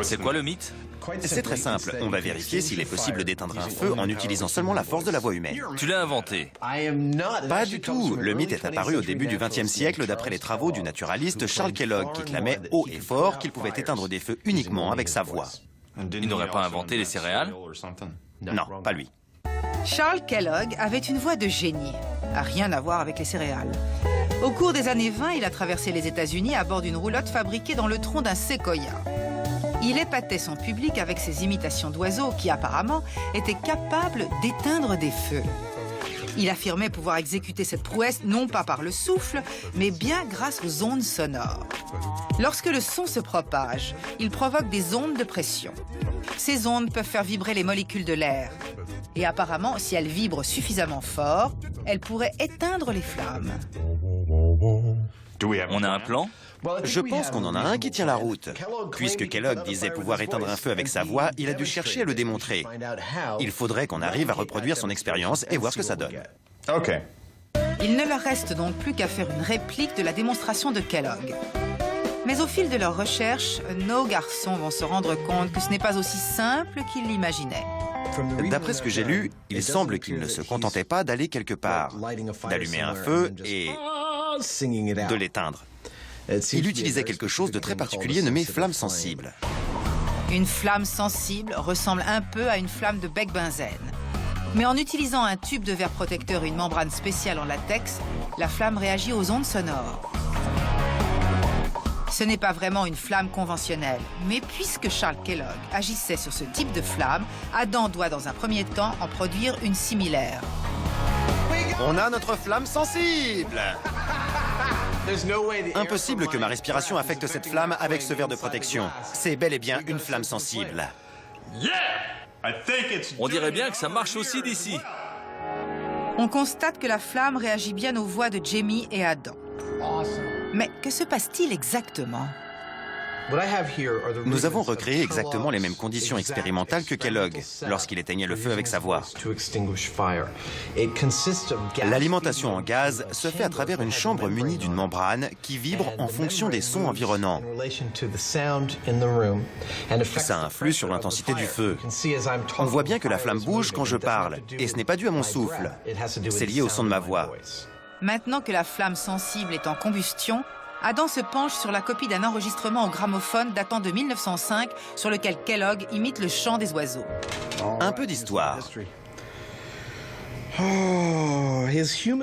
C'est quoi le mythe? C'est très simple. On va vérifier s'il est possible d'éteindre un feu en utilisant seulement la force de la voix humaine. Tu l'as inventé. Pas du tout. Le mythe est apparu au début du XXe siècle d'après les travaux du naturaliste Charles Kellogg qui clamait haut et fort qu'il pouvait éteindre des feux uniquement avec sa voix. Il n'aurait pas inventé les céréales? Non, pas lui. Charles Kellogg avait une voix de génie, rien à voir avec les céréales. Au cours des années 20, il a traversé les États-Unis à bord d'une roulotte fabriquée dans le tronc d'un séquoia. Il épatait son public avec ses imitations d'oiseaux qui, apparemment, étaient capables d'éteindre des feux. Il affirmait pouvoir exécuter cette prouesse non pas par le souffle, mais bien grâce aux ondes sonores. Lorsque le son se propage, il provoque des ondes de pression. Ces ondes peuvent faire vibrer les molécules de l'air. Et apparemment, si elles vibrent suffisamment fort, elles pourraient éteindre les flammes. On a un plan? Je pense qu'on en a un qui tient la route. Puisque Kellogg disait pouvoir éteindre un feu avec sa voix, il a dû chercher à le démontrer. Il faudrait qu'on arrive à reproduire son expérience et voir ce que ça donne. OK. Il ne leur reste donc plus qu'à faire une réplique de la démonstration de Kellogg. Mais au fil de leurs recherches, nos garçons vont se rendre compte que ce n'est pas aussi simple qu'ils l'imaginaient. D'après ce que j'ai lu, il semble qu'il ne se contentait pas d'aller quelque part, d'allumer un feu et de l'éteindre. Il utilisait quelque chose de très particulier nommé flamme sensible. Une flamme sensible ressemble un peu à une flamme de bec-benzène. Mais en utilisant un tube de verre protecteur et une membrane spéciale en latex, la flamme réagit aux ondes sonores. Ce n'est pas vraiment une flamme conventionnelle, mais puisque Charles Kellogg agissait sur ce type de flamme, Adam doit dans un premier temps en produire une similaire. On a notre flamme sensible! Impossible que ma respiration affecte cette flamme avec ce verre de protection. C'est bel et bien une flamme sensible. On dirait bien que ça marche aussi d'ici. On constate que la flamme réagit bien aux voix de Jamie et Adam. Mais que se passe-t-il exactement? Nous avons recréé exactement les mêmes conditions expérimentales que Kellogg lorsqu'il éteignait le feu avec sa voix. L'alimentation en gaz se fait à travers une chambre munie d'une membrane qui vibre en fonction des sons environnants. Ça influe sur l'intensité du feu. On voit bien que la flamme bouge quand je parle, et ce n'est pas dû à mon souffle. C'est lié au son de ma voix. Maintenant que la flamme sensible est en combustion, Adam se penche sur la copie d'un enregistrement au gramophone datant de 1905 sur lequel Kellogg imite le chant des oiseaux. Un peu d'histoire.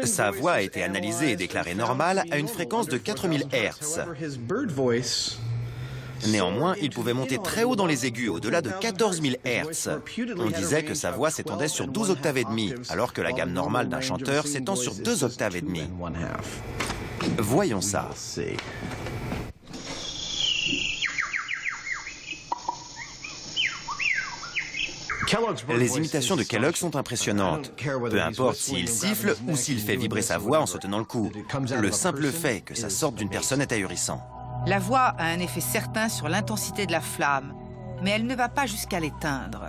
Sa voix a été analysée et déclarée normale à une fréquence de 4000 Hz. Néanmoins, il pouvait monter très haut dans les aigus, au-delà de 14 000 Hz. On disait que sa voix s'étendait sur 12 octaves et demie, alors que la gamme normale d'un chanteur s'étend sur 2 octaves et demie. Voyons ça. Les imitations de Kellogg sont impressionnantes. Peu importe s'il siffle ou s'il fait vibrer sa voix en se tenant le cou. Le simple fait que ça sorte d'une personne est ahurissant. La voix a un effet certain sur l'intensité de la flamme, mais elle ne va pas jusqu'à l'éteindre.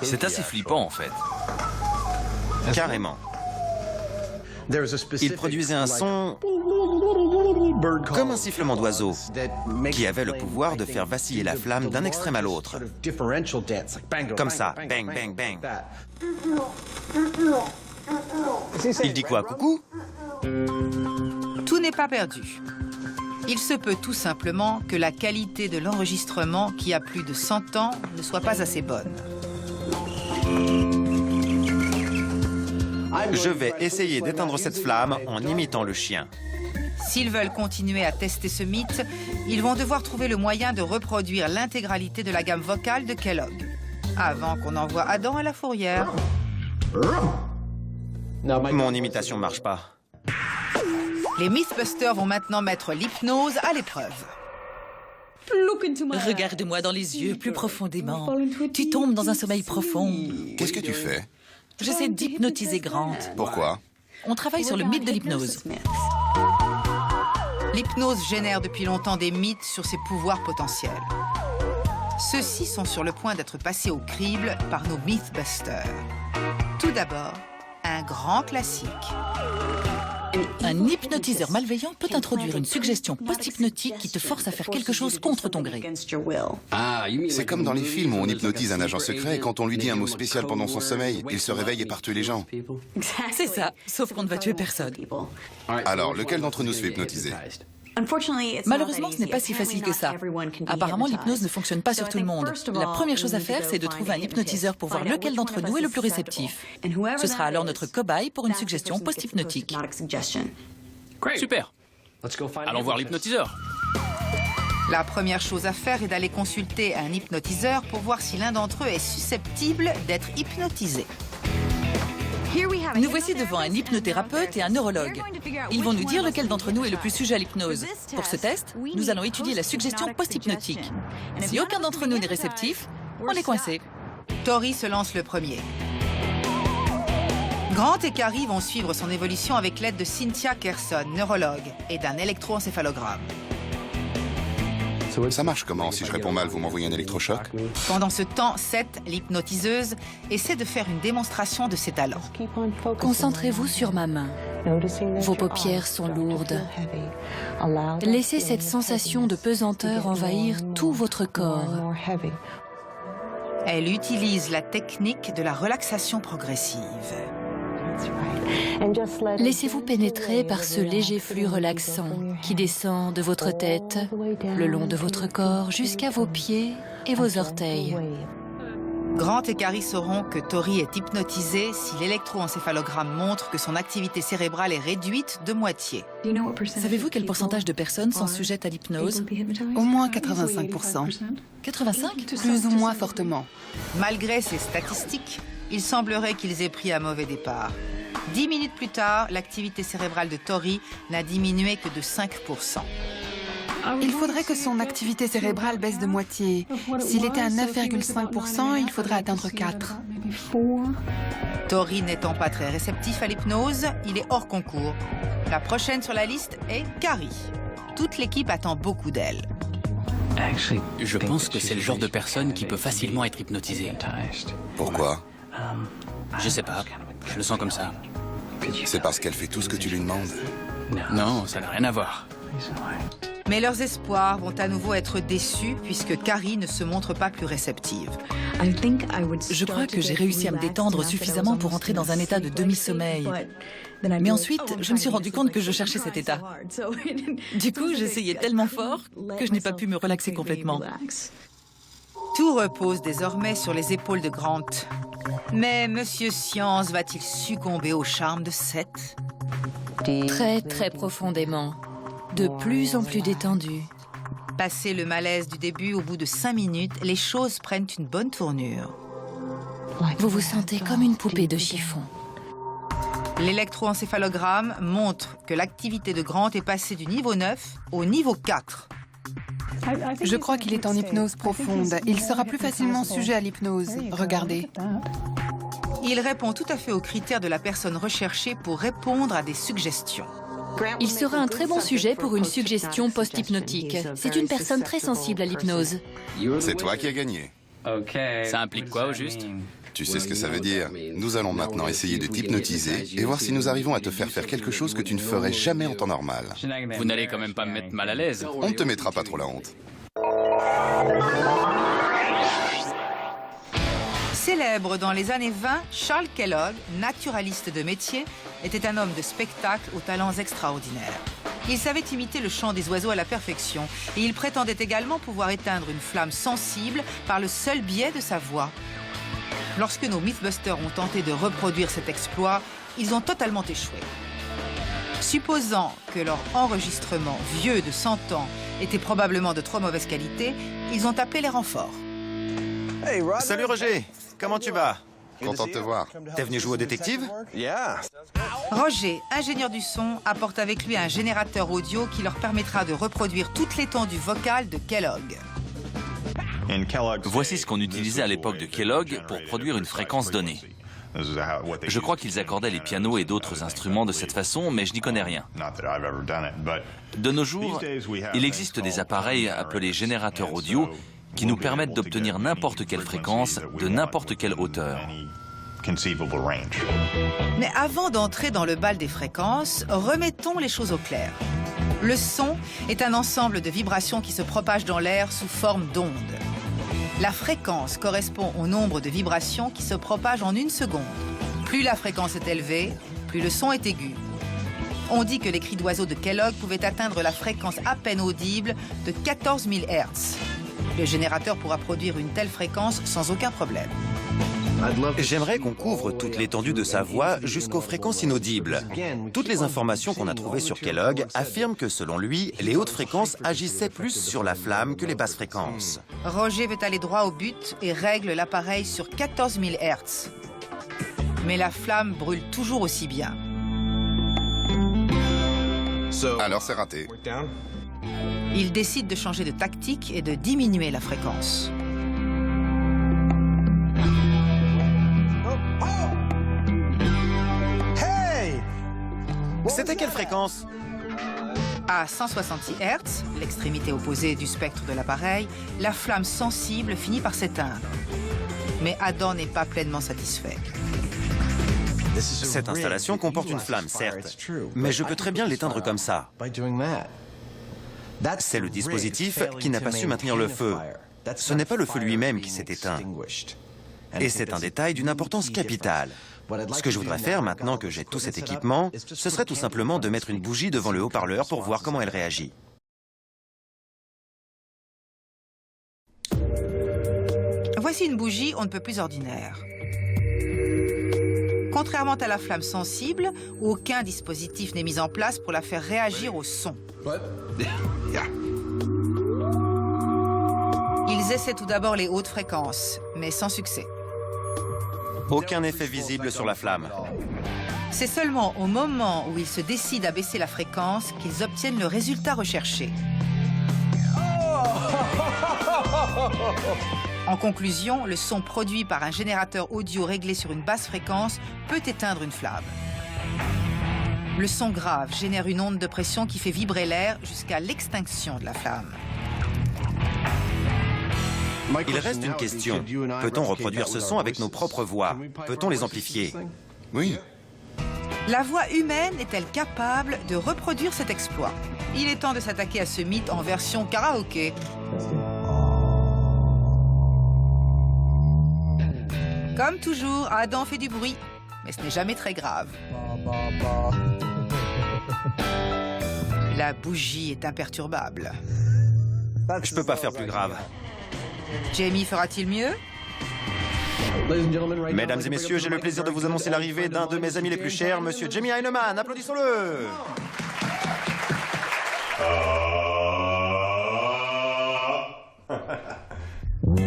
C'est assez flippant, en fait. Carrément. Il produisait un son comme un sifflement d'oiseau qui avait le pouvoir de faire vaciller la flamme d'un extrême à l'autre. Comme ça, bang, bang, bang. Il dit quoi, coucou? Tout n'est pas perdu. Il se peut tout simplement que la qualité de l'enregistrement, qui a plus de 100 ans, ne soit pas assez bonne. Je vais essayer d'éteindre cette flamme en imitant le chien. S'ils veulent continuer à tester ce mythe, ils vont devoir trouver le moyen de reproduire l'intégralité de la gamme vocale de Kellogg, avant qu'on envoie Adam à la fourrière. Mon imitation marche pas. Les Mythbusters vont maintenant mettre l'hypnose à l'épreuve. Regarde-moi dans les yeux, plus profondément. Tu tombes dans un sommeil profond. Qu'est-ce que tu fais? J'essaie d'hypnotiser Grant. Pourquoi? On travaille sur le mythe de l'hypnose. L'hypnose génère depuis longtemps des mythes sur ses pouvoirs potentiels. Ceux-ci sont sur le point d'être passés au crible par nos Mythbusters. Tout d'abord, un grand classique. Un hypnotiseur malveillant peut introduire une suggestion post-hypnotique qui te force à faire quelque chose contre ton gré. C'est comme dans les films où on hypnotise un agent secret et quand on lui dit un mot spécial pendant son sommeil, il se réveille et part tuer les gens. C'est ça, sauf qu'on ne va tuer personne. Alors, lequel d'entre nous se fait hypnotiser? Malheureusement, ce n'est pas si facile que ça. Apparemment, l'hypnose ne fonctionne pas sur tout le monde. La première chose à faire, c'est de trouver un hypnotiseur pour voir lequel d'entre nous est le plus réceptif. Ce sera alors notre cobaye pour une suggestion post-hypnotique. Super. Allons voir l'hypnotiseur. La première chose à faire est d'aller consulter un hypnotiseur pour voir si l'un d'entre eux est susceptible d'être hypnotisé. Nous voici devant un hypnothérapeute et un neurologue. Ils vont nous dire lequel d'entre nous est le plus sujet à l'hypnose. Pour ce test, nous allons étudier la suggestion post-hypnotique. Si aucun d'entre nous n'est réceptif, on est coincé. Tori se lance le premier. Grant et Carrie vont suivre son évolution avec l'aide de Cynthia Kerson, neurologue, et d'un électroencéphalogramme. Ça marche comment? Si je réponds mal, vous m'envoyez un électrochoc? Pendant ce temps, Seth, l'hypnotiseuse, essaie de faire une démonstration de ses talents. Concentrez-vous sur ma main. Vos paupières sont lourdes. Laissez cette sensation de pesanteur envahir tout votre corps. Elle utilise la technique de la relaxation progressive. Laissez-vous pénétrer par ce léger flux relaxant qui descend de votre tête, le long de votre corps, jusqu'à vos pieds et vos orteils. Grant et Carrie sauront que Tori est hypnotisée si l'électroencéphalogramme montre que son activité cérébrale est réduite de moitié. Savez-vous quel pourcentage de personnes sont sujettes à l'hypnose? Au moins 85%. 85? Plus ou moins fortement. Malgré ces statistiques, il semblerait qu'ils aient pris un mauvais départ. 10 minutes plus tard, l'activité cérébrale de Tori n'a diminué que de 5%. Il faudrait que son activité cérébrale baisse de moitié. S'il était à 9,5%, il faudrait atteindre 4. Tori n'étant pas très réceptif à l'hypnose, il est hors concours. La prochaine sur la liste est Carrie. Toute l'équipe attend beaucoup d'elle. Je pense que c'est le genre de personne qui peut facilement être hypnotisée. Pourquoi? Je sais pas, je le sens comme ça. C'est parce qu'elle fait tout ce que tu lui demandes. Non, ça n'a rien à voir. Mais leurs espoirs vont à nouveau être déçus puisque Carrie ne se montre pas plus réceptive. Je crois que j'ai réussi à me détendre suffisamment pour entrer dans un état de demi-sommeil. Mais ensuite, je me suis rendu compte que je cherchais cet état. Du coup, j'essayais tellement fort que je n'ai pas pu me relaxer complètement. Tout repose désormais sur les épaules de Grant. Mais Monsieur Science va-t-il succomber au charme de Seth? Très, très profondément. De plus en plus détendu. Passé le malaise du début, au bout de 5 minutes, les choses prennent une bonne tournure. Vous vous sentez comme une poupée de chiffon. L'électroencéphalogramme montre que l'activité de Grant est passée du niveau 9 au niveau 4. Je crois qu'il est en hypnose profonde. Il sera plus facilement sujet à l'hypnose. Regardez. Il répond tout à fait aux critères de la personne recherchée pour répondre à des suggestions. Il sera un très bon sujet pour une suggestion post-hypnotique. C'est une personne très sensible à l'hypnose. C'est toi qui as gagné. Ça implique quoi au juste? Tu sais ce que ça veut dire. Nous allons maintenant essayer de t'hypnotiser et voir si nous arrivons à te faire faire quelque chose que tu ne ferais jamais en temps normal. Vous n'allez quand même pas me mettre mal à l'aise. On ne te mettra pas trop la honte. Célèbre dans les années 20, Charles Kellogg, naturaliste de métier, était un homme de spectacle aux talents extraordinaires. Il savait imiter le chant des oiseaux à la perfection et il prétendait également pouvoir éteindre une flamme sensible par le seul biais de sa voix. Lorsque nos Mythbusters ont tenté de reproduire cet exploit, ils ont totalement échoué. Supposant que leur enregistrement, vieux de 100 ans, était probablement de trop mauvaise qualité, ils ont appelé les renforts. Salut Roger, comment tu vas? Content de te voir. T'es venu jouer au détective? Roger, ingénieur du son, apporte avec lui un générateur audio qui leur permettra de reproduire toute l'étendue vocale de Kellogg. Voici ce qu'on utilisait à l'époque de Kellogg pour produire une fréquence donnée. Je crois qu'ils accordaient les pianos et d'autres instruments de cette façon, mais je n'y connais rien. De nos jours, il existe des appareils appelés générateurs audio qui nous permettent d'obtenir n'importe quelle fréquence de n'importe quelle hauteur. Mais avant d'entrer dans le bal des fréquences, remettons les choses au clair. Le son est un ensemble de vibrations qui se propagent dans l'air sous forme d'ondes. La fréquence correspond au nombre de vibrations qui se propagent en une seconde. Plus la fréquence est élevée, plus le son est aigu. On dit que les cris d'oiseaux de Kellogg pouvaient atteindre la fréquence à peine audible de 14 000 Hz. Le générateur pourra produire une telle fréquence sans aucun problème. J'aimerais qu'on couvre toute l'étendue de sa voix jusqu'aux fréquences inaudibles. Toutes les informations qu'on a trouvées sur Kellogg affirment que, selon lui, les hautes fréquences agissaient plus sur la flamme que les basses fréquences. Roger veut aller droit au but et règle l'appareil sur 14 000 Hz. Mais la flamme brûle toujours aussi bien. Alors c'est raté. Il décide de changer de tactique et de diminuer la fréquence. C'était quelle fréquence? À 166 Hz, l'extrémité opposée du spectre de l'appareil, la flamme sensible finit par s'éteindre. Mais Adam n'est pas pleinement satisfait. Cette installation comporte une flamme, certes, mais je peux très bien l'éteindre comme ça. C'est le dispositif qui n'a pas su maintenir le feu. Ce n'est pas le feu lui-même qui s'est éteint. Et c'est un détail d'une importance capitale. Ce que je voudrais faire, maintenant que j'ai tout cet équipement, ce serait tout simplement de mettre une bougie devant le haut-parleur pour voir comment elle réagit. Voici une bougie on ne peut plus ordinaire. Contrairement à la flamme sensible, aucun dispositif n'est mis en place pour la faire réagir au son. Ils essaient tout d'abord les hautes fréquences, mais sans succès. Aucun effet visible sur la flamme. C'est seulement au moment où ils se décident à baisser la fréquence qu'ils obtiennent le résultat recherché. En conclusion, le son produit par un générateur audio réglé sur une basse fréquence peut éteindre une flamme. Le son grave génère une onde de pression qui fait vibrer l'air jusqu'à l'extinction de la flamme. Il reste une question. Peut-on reproduire ce son avec nos propres voix? Peut-on les amplifier? Oui. La voix humaine est-elle capable de reproduire cet exploit? Il est temps de s'attaquer à ce mythe en version karaoké. Comme toujours, Adam fait du bruit, mais ce n'est jamais très grave. La bougie est imperturbable. Je peux pas faire plus grave. Jamie fera-t-il mieux? Mesdames et messieurs, j'ai le plaisir de vous annoncer l'arrivée d'un de mes amis les plus chers, Monsieur Jamie Heineman. Applaudissons-le!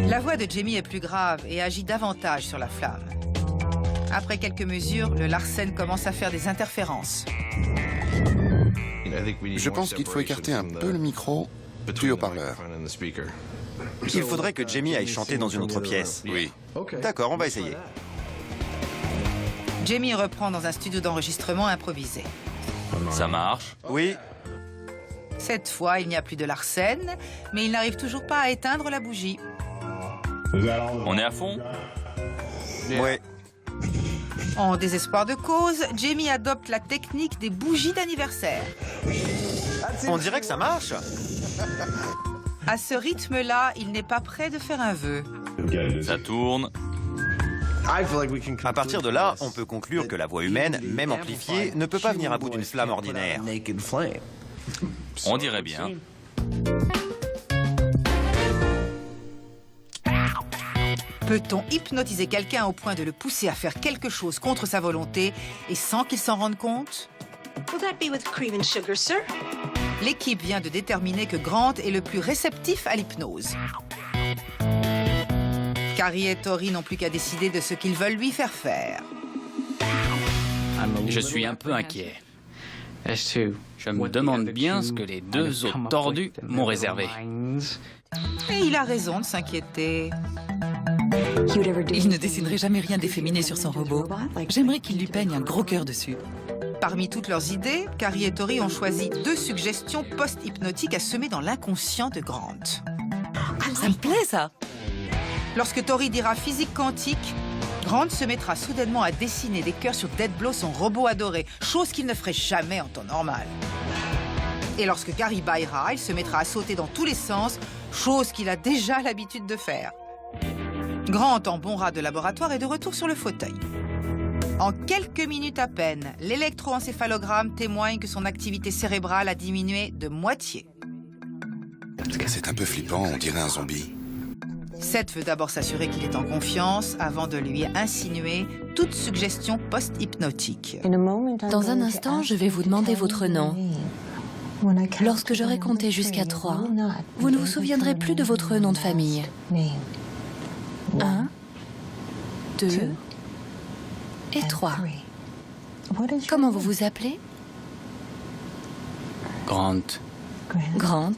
La voix de Jamie est plus grave et agit davantage sur la flamme. Après quelques mesures, le Larsen commence à faire des interférences. Je pense qu'il faut écarter un peu le micro du haut-parleur. Il faudrait que Jamie aille chanter dans une autre pièce. Oui. D'accord, on va essayer. Jamie reprend dans un studio d'enregistrement improvisé. Ça marche. Oui. Cette fois, il n'y a plus de Larsen, mais il n'arrive toujours pas à éteindre la bougie. On est à fond? Oui. En désespoir de cause, Jamie adopte la technique des bougies d'anniversaire. On dirait que ça marche. À ce rythme-là, il n'est pas prêt de faire un vœu. Ça tourne. À partir de là, on peut conclure que la voix humaine, même amplifiée, ne peut pas venir à bout d'une flamme ordinaire. On dirait bien. Peut-on hypnotiser quelqu'un au point de le pousser à faire quelque chose contre sa volonté et sans qu'il s'en rende compte? L'équipe vient de déterminer que Grant est le plus réceptif à l'hypnose. Carrie et Tori n'ont plus qu'à décider de ce qu'ils veulent lui faire faire. Je suis un peu inquiet. Je me demande bien ce que les deux autres tordus m'ont réservé. Et il a raison de s'inquiéter. Il ne dessinerait jamais rien d'efféminé sur son robot. J'aimerais qu'il lui peigne un gros cœur dessus. Parmi toutes leurs idées, Carrie et Tori ont choisi 2 suggestions post-hypnotiques à semer dans l'inconscient de Grant. Ça me plaît, ça. Lorsque Tori dira physique quantique, Grant se mettra soudainement à dessiner des cœurs sur Dead Blow, son robot adoré, chose qu'il ne ferait jamais en temps normal. Et lorsque Gary baillera, il se mettra à sauter dans tous les sens, chose qu'il a déjà l'habitude de faire. Grant, en bon rat de laboratoire, est de retour sur le fauteuil. En quelques minutes à peine, l'électroencéphalogramme témoigne que son activité cérébrale a diminué de moitié. C'est un peu flippant, on dirait un zombie. Seth veut d'abord s'assurer qu'il est en confiance avant de lui insinuer toute suggestion post-hypnotique. Dans un instant, je vais vous demander votre nom. Lorsque j'aurai compté jusqu'à 3, vous ne vous souviendrez plus de votre nom de famille. 1, 2 et 3. Comment vous vous appelez? Grant. Grant.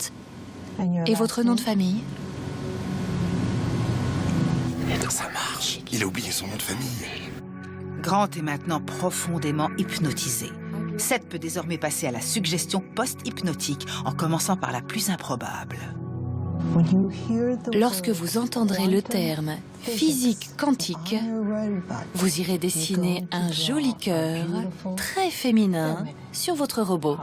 Et votre nom de famille? Ça marche. Il a oublié son nom de famille. Grant est maintenant profondément hypnotisé. Seth peut désormais passer à la suggestion post-hypnotique, en commençant par la plus improbable. Lorsque vous entendrez le terme physique quantique, vous irez dessiner un joli cœur très féminin sur votre robot.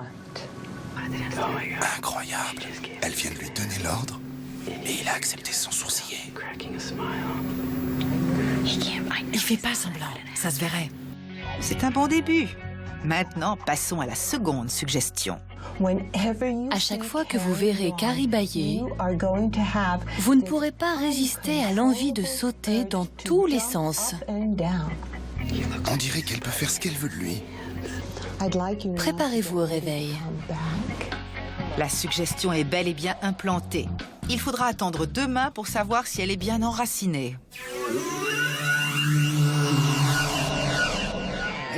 Incroyable. Elle vient de lui donner l'ordre et il a accepté sans sourciller. Il fait pas semblant, ça se verrait. C'est un bon début. Maintenant, passons à la seconde suggestion. À chaque fois que vous verrez Carrie bailler, vous ne pourrez pas résister à l'envie de sauter dans tous les sens. On dirait qu'elle peut faire ce qu'elle veut de lui. Préparez-vous au réveil. La suggestion est bel et bien implantée. Il faudra attendre demain pour savoir si elle est bien enracinée.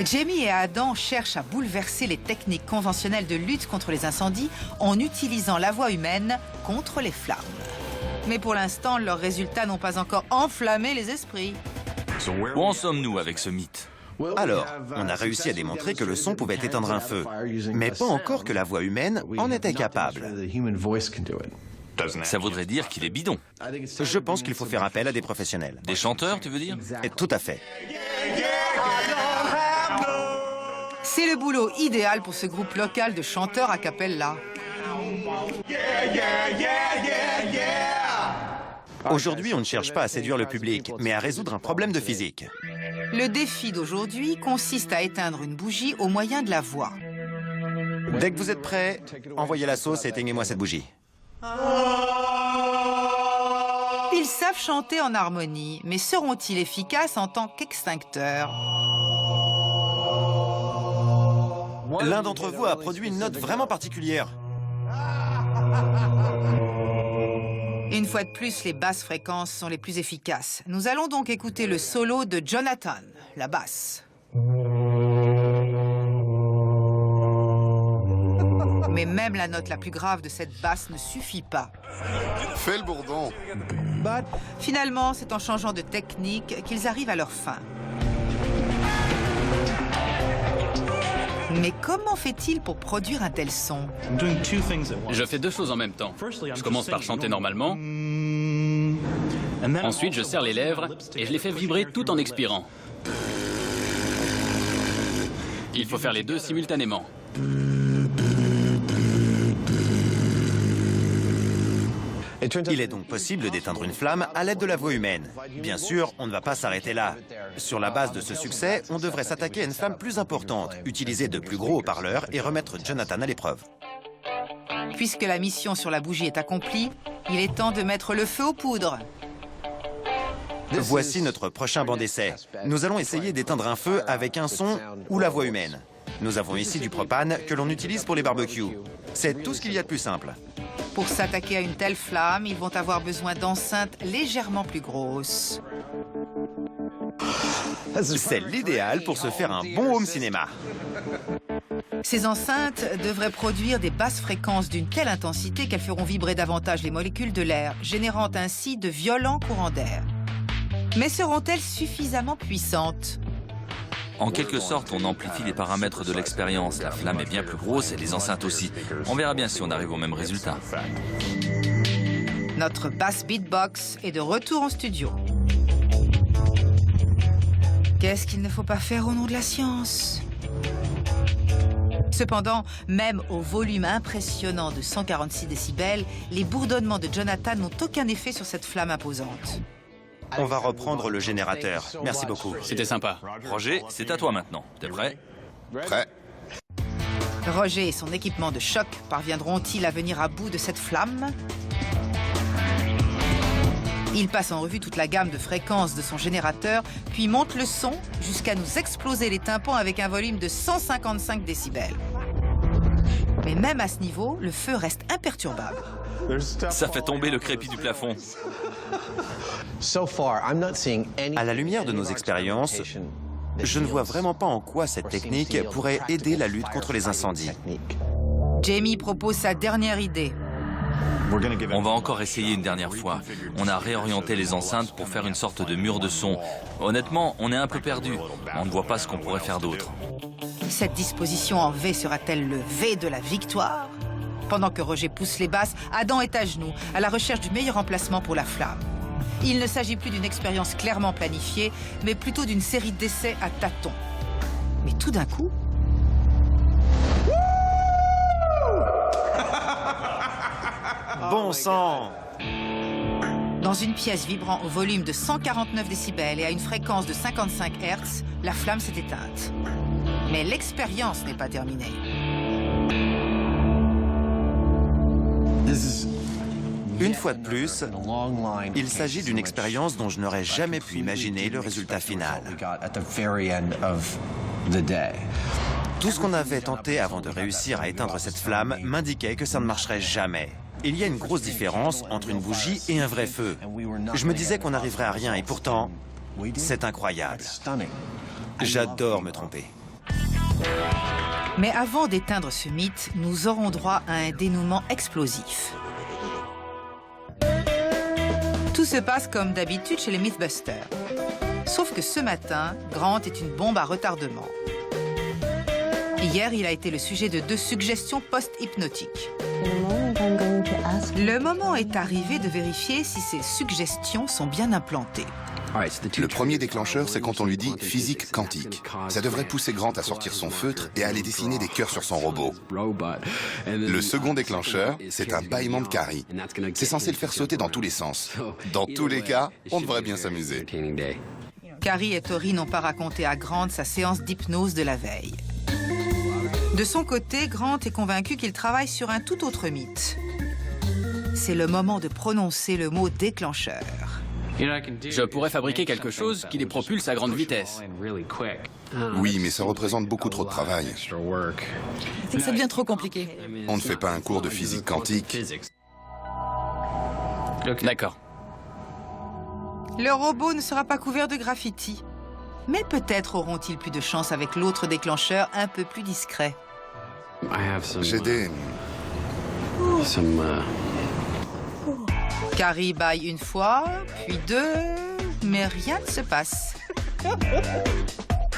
Jamie et Adam cherchent à bouleverser les techniques conventionnelles de lutte contre les incendies en utilisant la voix humaine contre les flammes. Mais pour l'instant, leurs résultats n'ont pas encore enflammé les esprits. Où en sommes-nous avec ce mythe? Alors, on a réussi à démontrer que le son pouvait éteindre un feu, mais pas encore que la voix humaine en était capable. Ça voudrait dire qu'il est bidon. Je pense qu'il faut faire appel à des professionnels. Des chanteurs, tu veux dire? Et tout à fait. C'est le boulot idéal pour ce groupe local de chanteurs a cappella. Aujourd'hui, on ne cherche pas à séduire le public, mais à résoudre un problème de physique. Le défi d'aujourd'hui consiste à éteindre une bougie au moyen de la voix. Dès que vous êtes prêts, envoyez la sauce et éteignez-moi cette bougie. Ils savent chanter en harmonie, mais seront-ils efficaces en tant qu'extincteurs? L'un d'entre vous a produit une note vraiment particulière. Une fois de plus, les basses fréquences sont les plus efficaces. Nous allons donc écouter le solo de Jonathan, la basse. Mais même la note la plus grave de cette basse ne suffit pas. Fais le bourdon. Finalement, c'est en changeant de technique qu'ils arrivent à leur fin. Mais comment fait-il pour produire un tel son? Je fais deux choses en même temps. Je commence par chanter normalement. Ensuite, je serre les lèvres et je les fais vibrer tout en expirant. Il faut faire les deux simultanément. Il est donc possible d'éteindre une flamme à l'aide de la voix humaine. Bien sûr, on ne va pas s'arrêter là. Sur la base de ce succès, on devrait s'attaquer à une flamme plus importante, utiliser de plus gros haut-parleurs et remettre Jonathan à l'épreuve. Puisque la mission sur la bougie est accomplie, il est temps de mettre le feu aux poudres. Voici notre prochain banc d'essai. Nous allons essayer d'éteindre un feu avec un son ou la voix humaine. Nous avons ici du propane que l'on utilise pour les barbecues. C'est tout ce qu'il y a de plus simple. Pour s'attaquer à une telle flamme, ils vont avoir besoin d'enceintes légèrement plus grosses. C'est l'idéal pour se faire un bon home cinéma. Ces enceintes devraient produire des basses fréquences d'une telle intensité qu'elles feront vibrer davantage les molécules de l'air, générant ainsi de violents courants d'air. Mais seront-elles suffisamment puissantes? En quelque sorte, on amplifie les paramètres de l'expérience. La flamme est bien plus grosse et les enceintes aussi. On verra bien si on arrive au même résultat. Notre bass beatbox est de retour en studio. Qu'est-ce qu'il ne faut pas faire au nom de la science? Cependant, même au volume impressionnant de 146 décibels, les bourdonnements de Jonathan n'ont aucun effet sur cette flamme imposante. On va reprendre le générateur. Merci beaucoup. C'était sympa. Roger, c'est à toi maintenant. T'es prêt? Prêt? Roger et son équipement de choc parviendront-ils à venir à bout de cette flamme? Il passe en revue toute la gamme de fréquences de son générateur, puis monte le son jusqu'à nous exploser les tympans avec un volume de 155 décibels. Mais même à ce niveau, le feu reste imperturbable. Ça fait tomber le crépi du plafond. À la lumière de nos expériences, je ne vois vraiment pas en quoi cette technique pourrait aider la lutte contre les incendies. Jamie propose sa dernière idée. On va encore essayer une dernière fois. On a réorienté les enceintes pour faire une sorte de mur de son. Honnêtement, on est un peu perdu. On ne voit pas ce qu'on pourrait faire d'autre. Cette disposition en V sera-t-elle le V de la victoire? Pendant que Roger pousse les basses, Adam est à genoux, à la recherche du meilleur emplacement pour la flamme. Il ne s'agit plus d'une expérience clairement planifiée, mais plutôt d'une série d'essais à tâtons. Mais tout d'un coup... Bon sang! Dans une pièce vibrant au volume de 149 décibels et à une fréquence de 55 Hz, la flamme s'est éteinte. Mais l'expérience n'est pas terminée. Une fois de plus, il s'agit d'une expérience dont je n'aurais jamais pu imaginer le résultat final. Tout ce qu'on avait tenté avant de réussir à éteindre cette flamme m'indiquait que ça ne marcherait jamais. Il y a une grosse différence entre une bougie et un vrai feu. Je me disais qu'on n'arriverait à rien et pourtant, c'est incroyable. J'adore me tromper. Mais avant d'éteindre ce mythe, nous aurons droit à un dénouement explosif. Tout se passe comme d'habitude chez les Mythbusters. Sauf que ce matin, Grant est une bombe à retardement. Hier, il a été le sujet de 2 suggestions post-hypnotiques. Le moment est arrivé de vérifier si ces suggestions sont bien implantées. Le premier déclencheur, c'est quand on lui dit physique quantique. Ça devrait pousser Grant à sortir son feutre et à aller dessiner des cœurs sur son robot. Le second déclencheur, c'est un bâillement de Carrie. C'est censé le faire sauter dans tous les sens. Dans tous les cas, on devrait bien s'amuser. Carrie et Tori n'ont pas raconté à Grant sa séance d'hypnose de la veille. De son côté, Grant est convaincu qu'il travaille sur un tout autre mythe. C'est le moment de prononcer le mot déclencheur. Je pourrais fabriquer quelque chose qui les propulse à grande vitesse. Oui, mais ça représente beaucoup trop de travail. Ça devient trop compliqué. On ne fait pas un cours de physique quantique. D'accord. Le robot ne sera pas couvert de graffiti. Mais peut-être auront-ils plus de chance avec l'autre déclencheur un peu plus discret. J'ai des... Carrie bâille une fois, puis 2, mais rien ne se passe.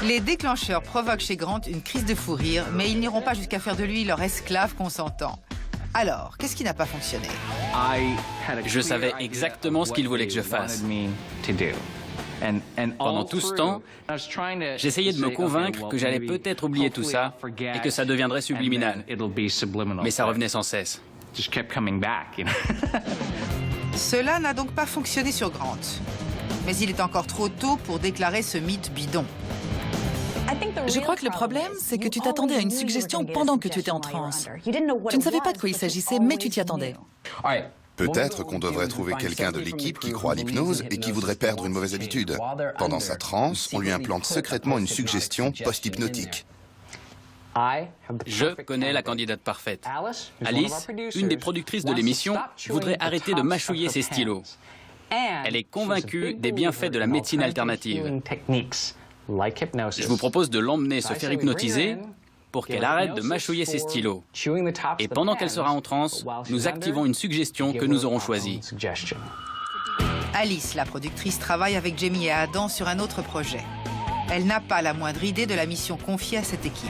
Les déclencheurs provoquent chez Grant une crise de fou rire, mais ils n'iront pas jusqu'à faire de lui leur esclave consentant. Alors, qu'est-ce qui n'a pas fonctionné? Je savais exactement ce qu'il voulait que je fasse. Pendant tout ce temps, j'essayais de me convaincre que j'allais peut-être oublier tout ça et que ça deviendrait subliminal. Mais ça revenait sans cesse. Cela n'a donc pas fonctionné sur Grant. Mais il est encore trop tôt pour déclarer ce mythe bidon. Je crois que le problème, c'est que tu t'attendais à une suggestion pendant que tu étais en transe. Tu ne savais pas de quoi il s'agissait, mais tu t'y attendais. Peut-être qu'on devrait trouver quelqu'un de l'équipe qui croit à l'hypnose et qui voudrait perdre une mauvaise habitude. Pendant sa transe, on lui implante secrètement une suggestion post-hypnotique. Je connais la candidate parfaite. Alice, une des productrices de l'émission, voudrait arrêter de mâchouiller ses stylos. Elle est convaincue des bienfaits de la médecine alternative. Je vous propose de l'emmener se faire hypnotiser pour qu'elle arrête de mâchouiller ses stylos. Et pendant qu'elle sera en transe, nous activons une suggestion que nous aurons choisie. Alice, la productrice, travaille avec Jamie et Adam sur un autre projet. Elle n'a pas la moindre idée de la mission confiée à cette équipe.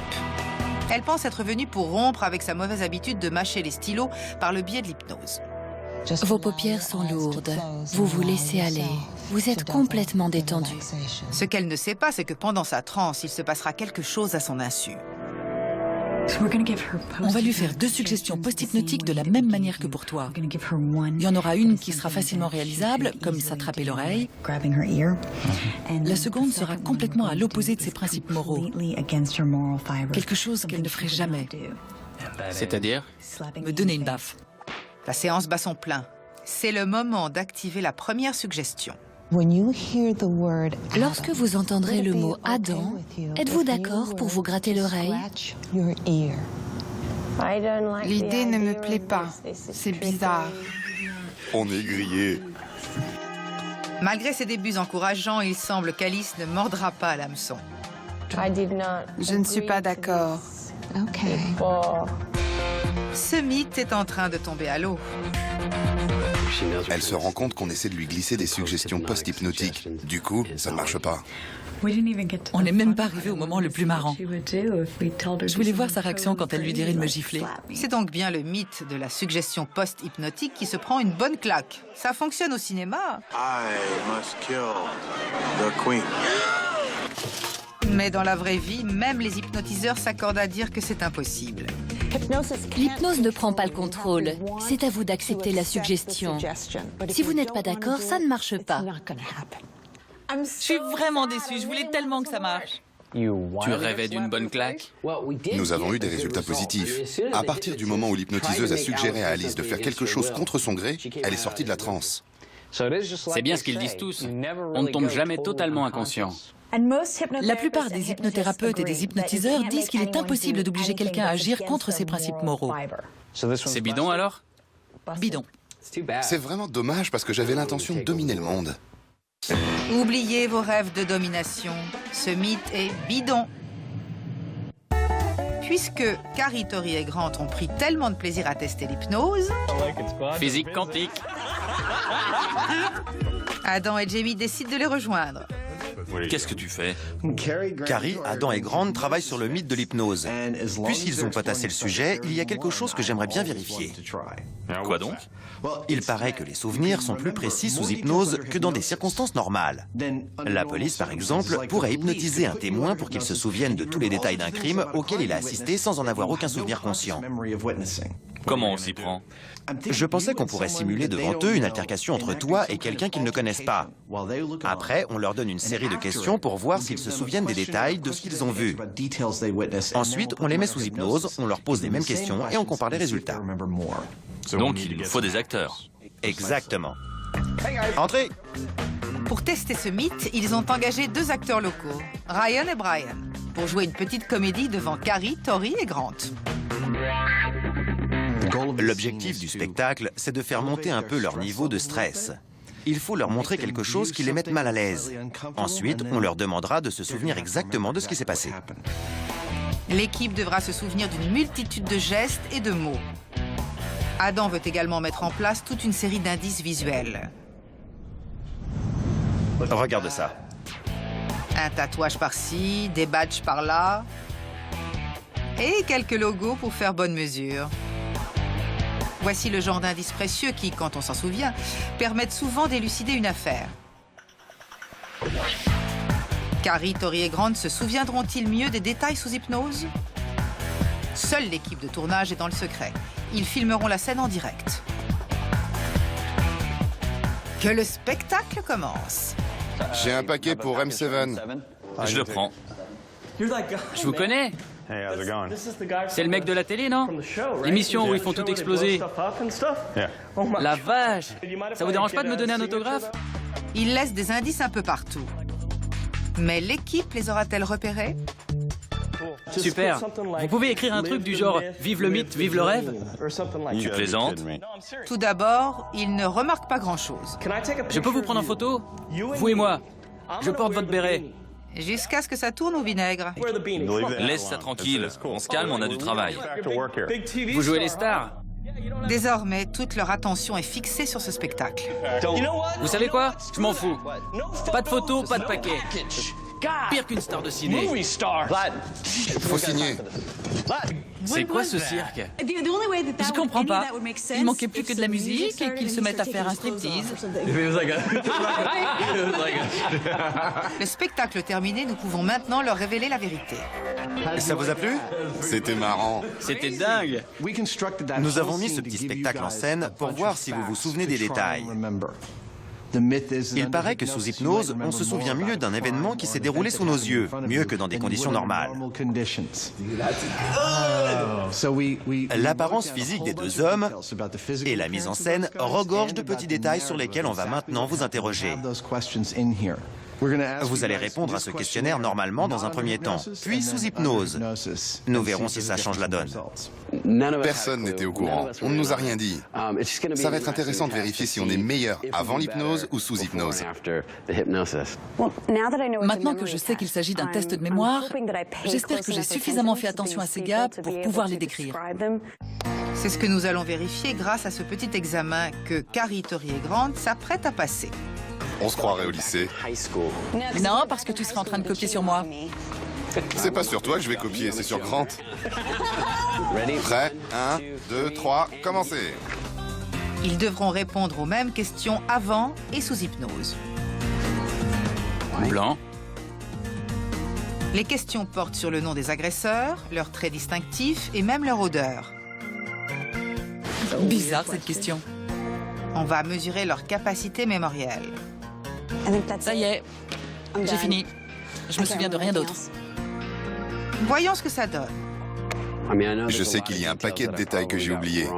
Elle pense être venue pour rompre avec sa mauvaise habitude de mâcher les stylos par le biais de l'hypnose. Vos paupières sont lourdes. Vous vous laissez aller. Vous êtes complètement détendu. Ce qu'elle ne sait pas, c'est que pendant sa transe, il se passera quelque chose à son insu. On va lui faire 2 suggestions post-hypnotiques de la même manière que pour toi. Il y en aura une qui sera facilement réalisable, comme s'attraper l'oreille. La seconde sera complètement à l'opposé de ses principes moraux. Quelque chose qu'elle ne ferait jamais. C'est-à-dire? Me donner une baffe. La séance bat son plein. C'est le moment d'activer la première suggestion. Lorsque vous entendrez le mot Adam, êtes-vous d'accord pour vous gratter l'oreille? L'idée ne me plaît pas. C'est bizarre. On est grillé. Malgré ses débuts encourageants, il semble qu'Alice ne mordra pas à l'hameçon. Je ne suis pas d'accord. Ce mythe est en train de tomber à l'eau. Elle se rend compte qu'on essaie de lui glisser des suggestions post-hypnotiques. Du coup, ça ne marche pas. On n'est même pas arrivé au moment le plus marrant. Je voulais voir sa réaction quand elle lui dirait de me gifler. C'est donc bien le mythe de la suggestion post-hypnotique qui se prend une bonne claque. Ça fonctionne au cinéma. Mais dans la vraie vie, même les hypnotiseurs s'accordent à dire que c'est impossible. L'hypnose ne prend pas le contrôle. C'est à vous d'accepter la suggestion. Si vous n'êtes pas d'accord, ça ne marche pas. Je suis vraiment déçue. Je voulais tellement que ça marche. Tu rêvais d'une bonne claque? Nous avons eu des résultats positifs. À partir du moment où l'hypnotiseuse a suggéré à Alice de faire quelque chose contre son gré, elle est sortie de la transe. C'est bien ce qu'ils disent tous. On ne tombe jamais totalement inconscient. La plupart des hypnothérapeutes et des hypnotiseurs disent qu'il est impossible d'obliger quelqu'un à agir contre ses principes moraux. C'est bidon alors? Bidon. C'est vraiment dommage parce que j'avais l'intention de dominer le monde. Oubliez vos rêves de domination. Ce mythe est bidon. Puisque Carrie, Tori et Grant ont pris tellement de plaisir à tester l'hypnose, Physique quantique. Adam et Jamie décident de les rejoindre. Qu'est-ce que tu fais? Carrie, Adam et Grant travaillent sur le mythe de l'hypnose. Puisqu'ils ont potassé le sujet, il y a quelque chose que j'aimerais bien vérifier. Quoi donc? Il paraît que les souvenirs sont plus précis sous hypnose que dans des circonstances normales. La police, par exemple, pourrait hypnotiser un témoin pour qu'il se souvienne de tous les détails d'un crime auquel il a assisté sans en avoir aucun souvenir conscient. Comment on s'y prend? Je pensais qu'on pourrait simuler devant eux une altercation entre toi et quelqu'un qu'ils ne connaissent pas. Après, on leur donne une série de questions pour voir s'ils se souviennent des détails de ce qu'ils ont vu. Ensuite, on les met sous hypnose, on leur pose les mêmes questions et on compare les résultats. Donc il nous faut des acteurs. Exactement. Entrez! Pour tester ce mythe, ils ont engagé 2 acteurs locaux, Ryan et Brian, pour jouer une petite comédie devant Carrie, Tori et Grant. L'objectif du spectacle, c'est de faire monter un peu leur niveau de stress. Il faut leur montrer quelque chose qui les mette mal à l'aise. Ensuite, on leur demandera de se souvenir exactement de ce qui s'est passé. L'équipe devra se souvenir d'une multitude de gestes et de mots. Adam veut également mettre en place toute une série d'indices visuels. Regarde ça. Un tatouage par-ci, des badges par-là, et quelques logos pour faire bonne mesure. Voici le genre d'indices précieux qui, quand on s'en souvient, permettent souvent d'élucider une affaire. Carrie, Tori et Grant se souviendront-ils mieux des détails sous hypnose? Seule l'équipe de tournage est dans le secret. Ils filmeront la scène en direct. Que le spectacle commence. J'ai un paquet pour M7. Je le prends. Je vous connais. C'est le mec de la télé, non? L'émission où ils font tout exploser. La vache! Ça vous dérange pas de me donner un autographe? Ils laissent des indices un peu partout. Mais l'équipe les aura-t-elle repérés? Super. Vous pouvez écrire un truc du genre « Vive le mythe, vive le rêve ». Tu plaisantes? Tout d'abord, ils ne remarquent pas grand-chose. Je peux vous prendre en photo? Vous et moi. Je porte votre béret. Jusqu'à ce que ça tourne au vinaigre. Laisse ça tranquille. On se calme, on a du travail. Vous jouez les stars? Désormais, toute leur attention est fixée sur ce spectacle. Vous savez quoi? Je m'en fous. Pas de photos, pas de paquet. Pire qu'une star de ciné. Faut signer. C'est quoi ce cirque? Je comprends pas. Il manquait plus que de la musique et qu'ils se mettent à faire un striptease. Le spectacle terminé, nous pouvons maintenant leur révéler la vérité. Ça vous a plu? C'était marrant. C'était dingue. Nous avons mis ce petit spectacle en scène pour voir si vous vous souvenez des détails. Il paraît que sous hypnose, on se souvient mieux d'un événement qui s'est déroulé sous nos yeux, mieux que dans des conditions normales. L'apparence physique des deux hommes et la mise en scène regorgent de petits détails sur lesquels on va maintenant vous interroger. Vous allez répondre à ce questionnaire normalement dans un premier temps, puis sous hypnose. Nous verrons si ça change la donne. Personne n'était au courant. On ne nous a rien dit. Ça va être intéressant de vérifier si on est meilleur avant l'hypnose ou sous hypnose. Maintenant que je sais qu'il s'agit d'un test de mémoire, j'espère que j'ai suffisamment fait attention à ces gars pour pouvoir les décrire. C'est ce que nous allons vérifier grâce à ce petit examen que Carrie Torrier-Grant s'apprête à passer. On se croirait au lycée. Non, parce que tu serais en train de copier sur moi. C'est pas sur toi que je vais copier, c'est sur Grant. Prêt? 1, 2, 3, commencez. Ils devront répondre aux mêmes questions avant et sous hypnose. Blanc. Les questions portent sur le nom des agresseurs, leurs traits distinctifs et même leur odeur. Bizarre cette question. On va mesurer leur capacité mémorielle. Ça y est, j'ai fini. Je me souviens de rien d'autre. Voyons ce que ça donne. Je sais qu'il y a un paquet de détails que j'ai oubliés.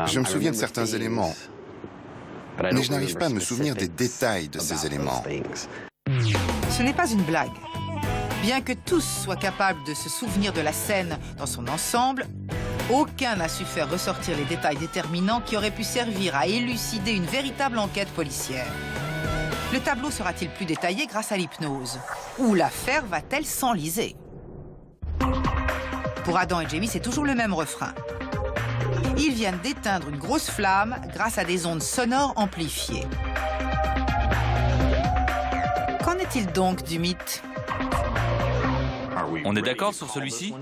Je me souviens de certains éléments, mais je n'arrive pas à me souvenir des détails de ces éléments. Ce n'est pas une blague. Bien que tous soient capables de se souvenir de la scène dans son ensemble, aucun n'a su faire ressortir les détails déterminants qui auraient pu servir à élucider une véritable enquête policière. Le tableau sera-t-il plus détaillé grâce à l'hypnose? Ou l'affaire va-t-elle s'enliser? Pour Adam et Jamie, c'est toujours le même refrain. Ils viennent d'éteindre une grosse flamme grâce à des ondes sonores amplifiées. Qu'en est-il donc du mythe? On est d'accord sur celui-ci?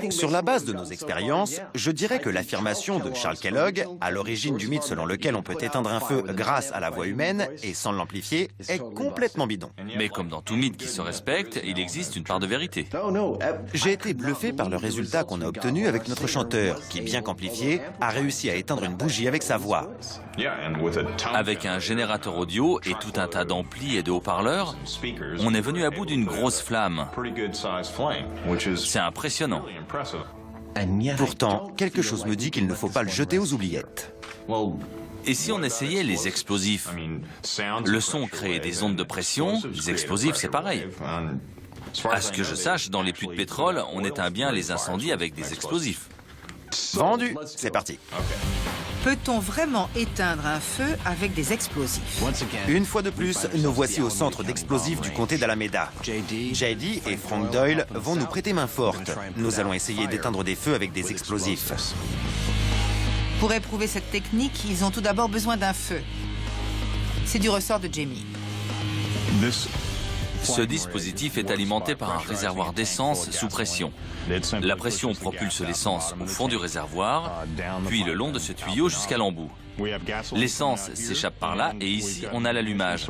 Sur la base de nos expériences, je dirais que l'affirmation de Charles Kellogg, à l'origine du mythe selon lequel on peut éteindre un feu grâce à la voix humaine et sans l'amplifier, est complètement bidon. Mais comme dans tout mythe qui se respecte, il existe une part de vérité. J'ai été bluffé par le résultat qu'on a obtenu avec notre chanteur, qui, bien qu'amplifié, a réussi à éteindre une bougie avec sa voix. Avec un générateur audio et tout un tas d'amplis et de haut-parleurs, on est venu à bout d'une grosse flamme. C'est impressionnant. Pourtant, quelque chose me dit qu'il ne faut pas le jeter aux oubliettes. Et si on essayait les explosifs? Le son crée des ondes de pression, les explosifs c'est pareil. À ce que je sache, dans les puits de pétrole, on éteint bien les incendies avec des explosifs. Vendu, c'est parti. Peut-on vraiment éteindre un feu avec des explosifs? Une fois de plus, nous voici au centre d'explosifs du comté d'Alameda. JD et Frank Doyle vont nous prêter main forte. Nous allons essayer d'éteindre des feux avec des explosifs. Pour éprouver cette technique, ils ont tout d'abord besoin d'un feu. C'est du ressort de Jamie. Ce dispositif est alimenté par un réservoir d'essence sous pression. La pression propulse l'essence au fond du réservoir, puis le long de ce tuyau jusqu'à l'embout. L'essence s'échappe par là et ici, on a l'allumage.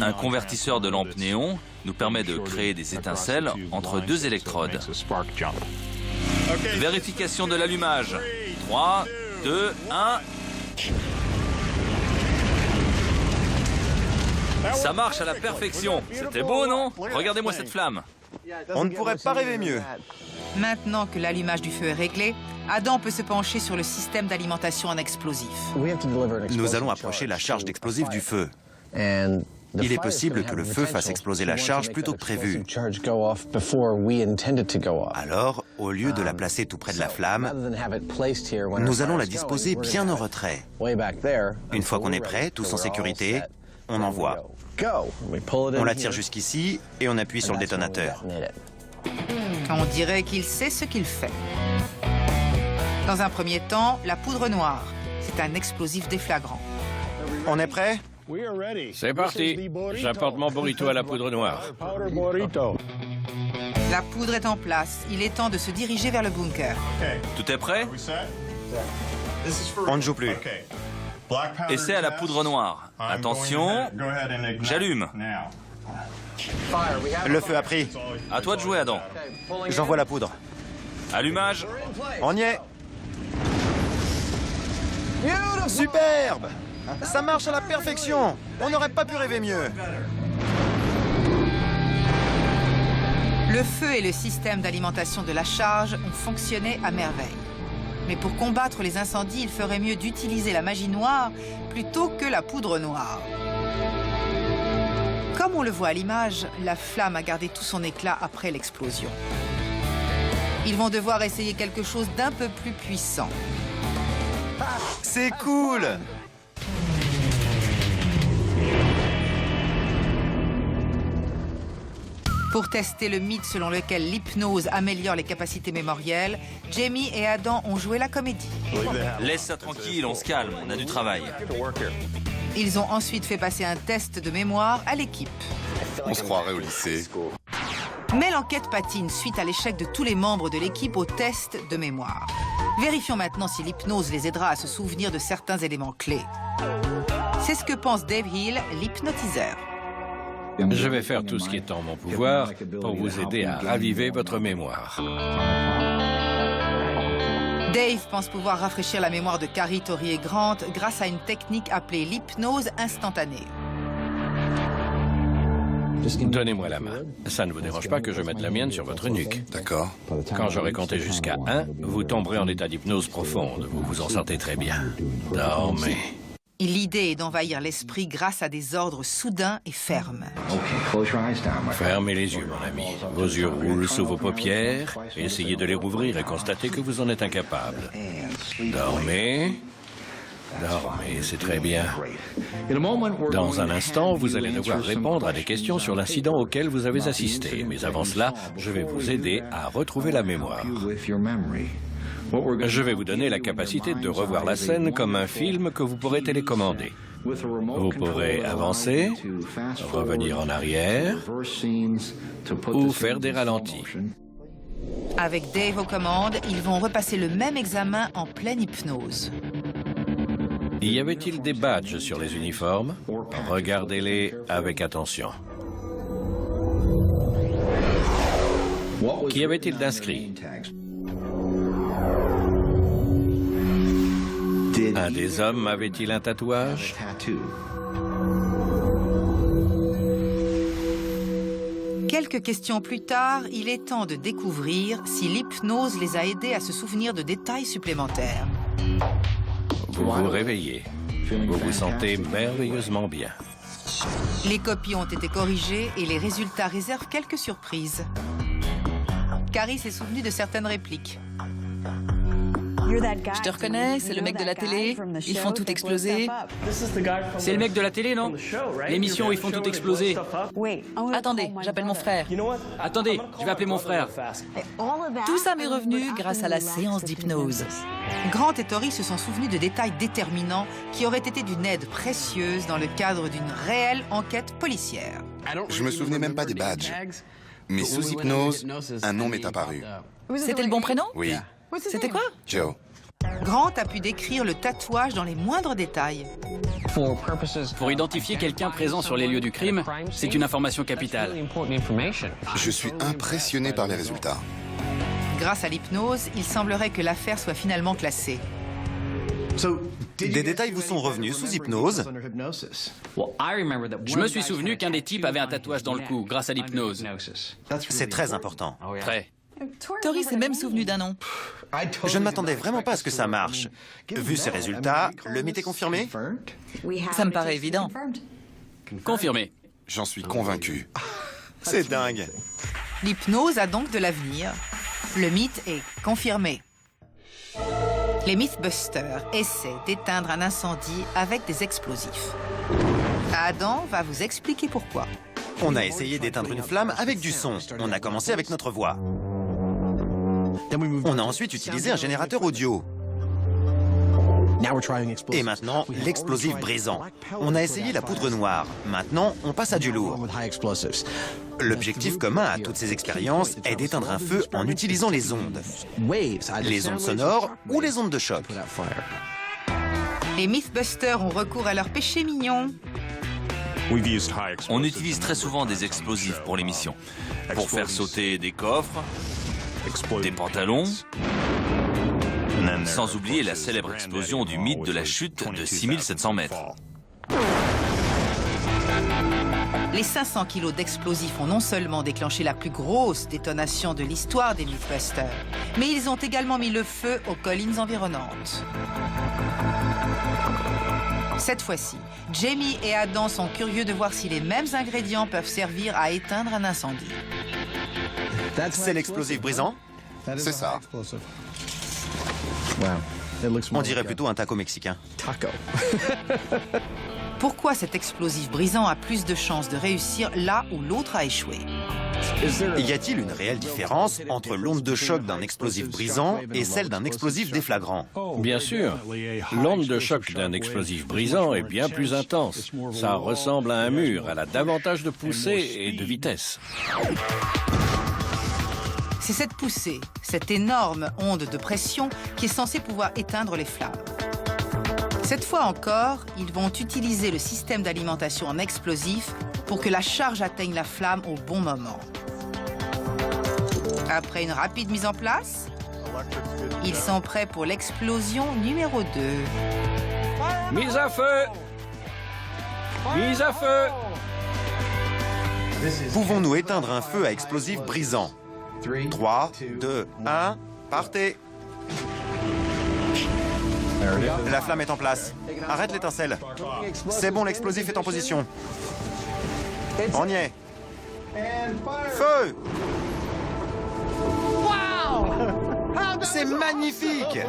Un convertisseur de lampe néon nous permet de créer des étincelles entre deux électrodes. Vérification de l'allumage. 3, 2, 1... Ça marche à la perfection. C'était beau, non? Regardez-moi cette flamme. On ne pourrait pas rêver mieux. Maintenant que l'allumage du feu est réglé, Adam peut se pencher sur le système d'alimentation en explosifs. Nous allons approcher la charge d'explosif du feu. Il est possible que le feu fasse exploser la charge plutôt que prévu. Alors, au lieu de la placer tout près de la flamme, nous allons la disposer bien en retrait. Une fois qu'on est prêt, tous en sécurité, on envoie. On la tire jusqu'ici et on appuie sur le détonateur. On dirait qu'il sait ce qu'il fait. Dans un premier temps, la poudre noire. C'est un explosif déflagrant. On est prêt? C'est parti. J'apporte mon burrito à la poudre noire. La poudre est en place. Il est temps de se diriger vers le bunker. Tout est prêt? On ne joue plus. Essai à la poudre noire. Attention, j'allume. Le feu a pris. À toi de jouer, Adam. J'envoie la poudre. Allumage. On y est. Superbe! Ça marche à la perfection. On n'aurait pas pu rêver mieux. Le feu et le système d'alimentation de la charge ont fonctionné à merveille. Mais pour combattre les incendies, il ferait mieux d'utiliser la magie noire plutôt que la poudre noire. Comme on le voit à l'image, la flamme a gardé tout son éclat après l'explosion. Ils vont devoir essayer quelque chose d'un peu plus puissant. C'est cool! Pour tester le mythe selon lequel l'hypnose améliore les capacités mémorielles, Jamie et Adam ont joué la comédie. Laisse ça tranquille, on se calme, on a du travail. Ils ont ensuite fait passer un test de mémoire à l'équipe. On se croirait au lycée. Mais l'enquête patine suite à l'échec de tous les membres de l'équipe au test de mémoire. Vérifions maintenant si l'hypnose les aidera à se souvenir de certains éléments clés. C'est ce que pense Dave Hill, l'hypnotiseur. Je vais faire tout ce qui est en mon pouvoir pour vous aider à raviver votre mémoire. Dave pense pouvoir rafraîchir la mémoire de Carrie, Tori et Grant grâce à une technique appelée l'hypnose instantanée. Donnez-moi la main. Ça ne vous dérange pas que je mette la mienne sur votre nuque. D'accord. Quand j'aurai compté jusqu'à 1, vous tomberez en état d'hypnose profonde. Vous vous en sentez très bien. Dormez. L'idée est d'envahir l'esprit grâce à des ordres soudains et fermes. Fermez les yeux, mon ami. Vos yeux roulent sous vos paupières. Essayez de les rouvrir et constatez que vous en êtes incapable. Dormez. Dormez, c'est très bien. Dans un instant, vous allez devoir répondre à des questions sur l'incident auquel vous avez assisté. Mais avant cela, je vais vous aider à retrouver la mémoire. Je vais vous donner la capacité de revoir la scène comme un film que vous pourrez télécommander. Vous pourrez avancer, revenir en arrière ou faire des ralentis. Avec Dave aux commandes, ils vont repasser le même examen en pleine hypnose. Y avait-il des badges sur les uniformes? Regardez-les avec attention. Qu'y avait-il d'inscrit? Un des hommes avait-il un tatouage? Quelques questions plus tard, il est temps de découvrir si l'hypnose les a aidés à se souvenir de détails supplémentaires. Vous vous réveillez. Vous vous sentez merveilleusement bien. Les copies ont été corrigées et les résultats réservent quelques surprises. Carrie s'est souvenu de certaines répliques. Je te reconnais, c'est le mec de la télé. Ils font tout exploser. C'est le mec de la télé, non? L'émission où ils font tout exploser. Attendez, j'appelle mon frère. Attendez, je vais appeler mon frère. Tout ça m'est revenu grâce à la séance d'hypnose. Grant et Tori se sont souvenus de détails déterminants qui auraient été d'une aide précieuse dans le cadre d'une réelle enquête policière. Je me souvenais même pas des badges. Mais sous hypnose, un nom m'est apparu. C'était le bon prénom? Oui, C'était quoi? Joe. Grant a pu décrire le tatouage dans les moindres détails. Pour identifier quelqu'un présent sur les lieux du crime, c'est une information capitale. Je suis impressionné par les résultats. Grâce à l'hypnose, il semblerait que l'affaire soit finalement classée. Des détails vous sont revenus sous hypnose? Je me suis souvenu qu'un des types avait un tatouage dans le cou grâce à l'hypnose. C'est très important. Très. Tori s'est même souvenu d'un nom. Je ne m'attendais vraiment pas à ce que ça marche. Vu ces résultats, le mythe est confirmé? Ça me paraît évident. Confirmé. J'en suis convaincu. C'est dingue. L'hypnose a donc de l'avenir. Le mythe est confirmé. Les Mythbusters essaient d'éteindre un incendie avec des explosifs. Adam va vous expliquer pourquoi. On a essayé d'éteindre une flamme avec du son. On a commencé avec notre voix. On a ensuite utilisé un générateur audio. Et maintenant, l'explosif brisant. On a essayé la poudre noire. Maintenant, on passe à du lourd. L'objectif commun à toutes ces expériences est d'éteindre un feu en utilisant les ondes. Les ondes sonores ou les ondes de choc. Les Mythbusters ont recours à leur péché mignon. On utilise très souvent des explosifs pour les missions. Pour faire sauter des coffres, des pantalons, sans oublier la célèbre explosion du mythe de la chute de 6700 mètres. Les 500 kilos d'explosifs ont non seulement déclenché la plus grosse détonation de l'histoire des Mythbusters, mais ils ont également mis le feu aux collines environnantes. Cette fois-ci, Jamie et Adam sont curieux de voir si les mêmes ingrédients peuvent servir à éteindre un incendie. C'est l'explosif brisant? C'est ça. On dirait plutôt un taco mexicain. Pourquoi cet explosif brisant a plus de chances de réussir là où l'autre a échoué? Y a-t-il une réelle différence entre l'onde de choc d'un explosif brisant et celle d'un explosif déflagrant? Bien sûr. L'onde de choc d'un explosif brisant est bien plus intense. Ça ressemble à un mur, elle a davantage de poussée et de vitesse. C'est cette poussée, cette énorme onde de pression qui est censée pouvoir éteindre les flammes. Cette fois encore, ils vont utiliser le système d'alimentation en explosif pour que la charge atteigne la flamme au bon moment. Après une rapide mise en place, ils sont prêts pour l'explosion numéro 2. Mise à feu! Mise à feu! Pouvons-nous éteindre un feu à explosif brisant? 3, 2, 1, partez! La flamme est en place. Arrête l'étincelle. C'est bon, l'explosif est en position. On y est. Feu! C'est magnifique!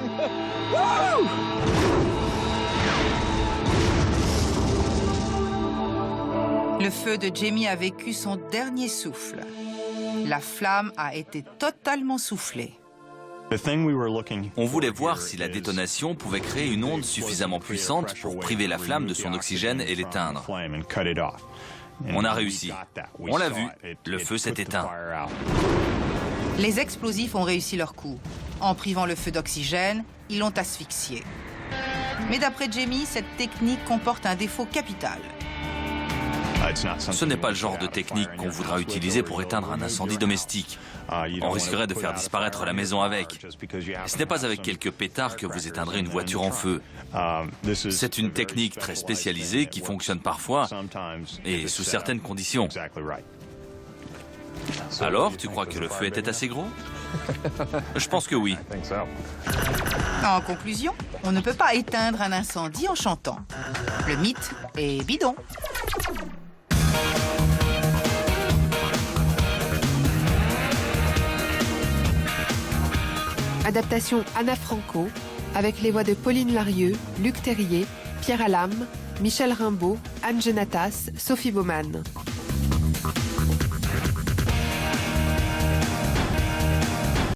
Le feu de Jamie a vécu son dernier souffle. La flamme a été totalement soufflée. On voulait voir si la détonation pouvait créer une onde suffisamment puissante pour priver la flamme de son oxygène et l'éteindre. On a réussi. On l'a vu, le feu s'est éteint. Les explosifs ont réussi leur coup. En privant le feu d'oxygène, ils l'ont asphyxié. Mais d'après Jamie, cette technique comporte un défaut capital. Ce n'est pas le genre de technique qu'on voudra utiliser pour éteindre un incendie domestique. On risquerait de faire disparaître la maison avec. Ce n'est pas avec quelques pétards que vous éteindrez une voiture en feu. C'est une technique très spécialisée qui fonctionne parfois et sous certaines conditions. Alors, tu crois que le feu était assez gros? Je pense que oui. En conclusion, on ne peut pas éteindre un incendie en chantant. Le mythe est bidon. Adaptation Anna Franco, avec les voix de Pauline Larieux, Luc Terrier, Pierre Alam, Michel Rimbaud, Anne Genatas, Sophie Baumann.